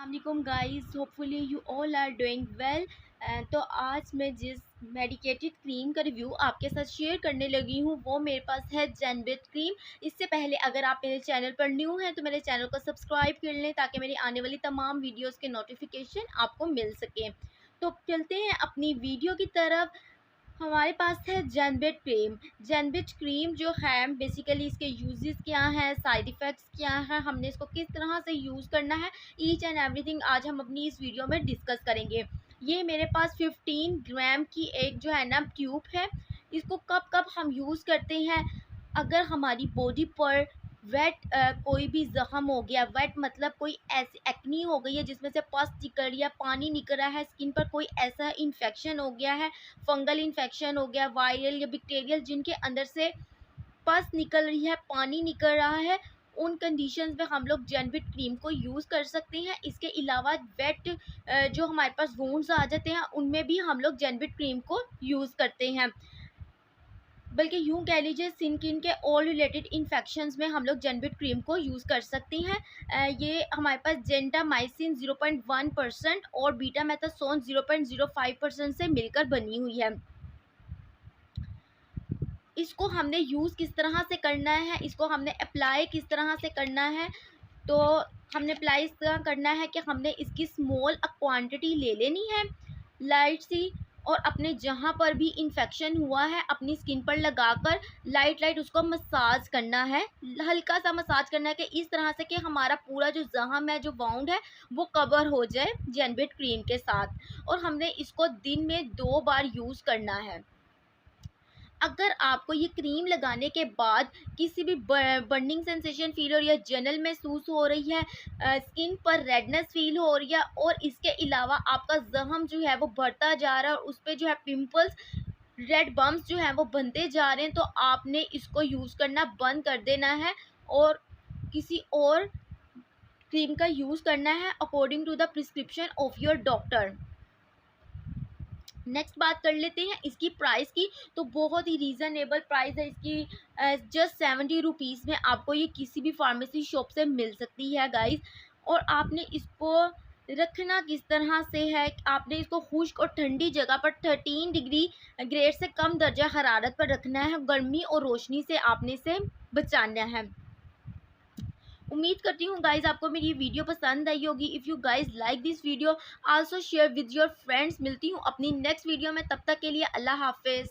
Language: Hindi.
अस्सलाम guys, hopefully you all are doing well. तो आज मैं जिस मेडिकेटेड क्रीम का रिव्यू आपके साथ शेयर करने लगी हूँ वो मेरे पास है जेनविट क्रीम। इससे पहले अगर आप मेरे चैनल पर न्यू हैं तो मेरे चैनल को सब्सक्राइब कर लें ताकि मेरी आने वाली तमाम वीडियोस के नोटिफिकेशन आपको मिल सकें। तो चलते हैं अपनी वीडियो की तरफ। हमारे पास है जेनविट क्रीम। जेनविट क्रीम जो है बेसिकली इसके यूजेस क्या हैं, साइड इफ़ेक्ट्स क्या हैं, हमने इसको किस तरह से यूज़ करना है, ईच एंड एवरीथिंग आज हम अपनी इस वीडियो में डिस्कस करेंगे। ये मेरे पास 15 ग्राम की एक जो है ना ट्यूब है। इसको कब कब हम यूज़ करते हैं, अगर हमारी बॉडी पर वेट कोई भी ज़ख़म हो गया, वेट मतलब कोई ऐसी एक्नी हो गई है जिसमें से पस निकल रही है, पानी निकल रहा है, स्किन पर कोई ऐसा इन्फेक्शन हो गया है, फंगल इन्फेक्शन हो गया, वायरल या बैक्टीरियल, जिनके अंदर से पस निकल रही है, पानी निकल रहा है, उन कंडीशंस में हम लोग जेनविट क्रीम को यूज़ कर सकते हैं। इसके अलावा वेट जो हमारे पास वुंड्स आ जाते हैं उनमें भी हम लोग जेनविट क्रीम को यूज़ करते हैं। बल्कि यूँ कह लीजिए स्किन के ऑल रिलेटेड इन्फेक्शंस में हम लोग जेनविट क्रीम को यूज़ कर सकते हैं। ये हमारे पास जेंटामाइसिन 0.1% और बीटामेथासोन 0.05% से मिलकर बनी हुई है। इसको हमने यूज़ किस तरह से करना है, इसको हमने अप्लाई किस तरह से करना है, तो हमने अप्लाई इस तरह करना है कि हमने इसकी स्मॉल क्वांटिटी ले लेनी है लाइट सी, और अपने जहाँ पर भी इन्फेक्शन हुआ है अपनी स्किन पर लगाकर लाइट उसको मसाज करना है, हल्का सा मसाज करना है कि इस तरह से कि हमारा पूरा जो जख्म है, जो वाउंड है, वो कवर हो जाए जेनविट क्रीम के साथ। और हमने इसको दिन में 2 बार यूज़ करना है। अगर आपको ये क्रीम लगाने के बाद किसी भी बर्निंग सेंसेशन फील हो रही है, जलन महसूस हो रही है, स्किन पर रेडनेस फील हो रही है, और इसके अलावा आपका जख्म जो है वो बढ़ता जा रहा है और उस पर जो है पिंपल्स, रेड बम्प्स जो हैं वो बनते जा रहे हैं, तो आपने इसको यूज़ करना बंद कर देना है और किसी और क्रीम का यूज़ करना है according to the prescription of your doctor. Next बात कर लेते हैं इसकी प्राइस की। तो बहुत ही रीज़नेबल प्राइस है इसकी, जस्ट 70 रुपीज़ में आपको ये किसी भी फार्मेसी शॉप से मिल सकती है गाइस। और आपने इसको रखना किस तरह से है, आपने इसको खुश्क और ठंडी जगह पर 13 डिग्री ग्रेड से कम दर्जा हरारत पर रखना है। गर्मी और रोशनी से आपने इसे बचाना है। उम्मीद करती हूँ गाइज आपको मेरी ये वीडियो पसंद आई होगी। If you guys like this video also share with your friends. मिलती हूँ अपनी नेक्स्ट वीडियो में, तब तक के लिए अल्लाह हाफिज़।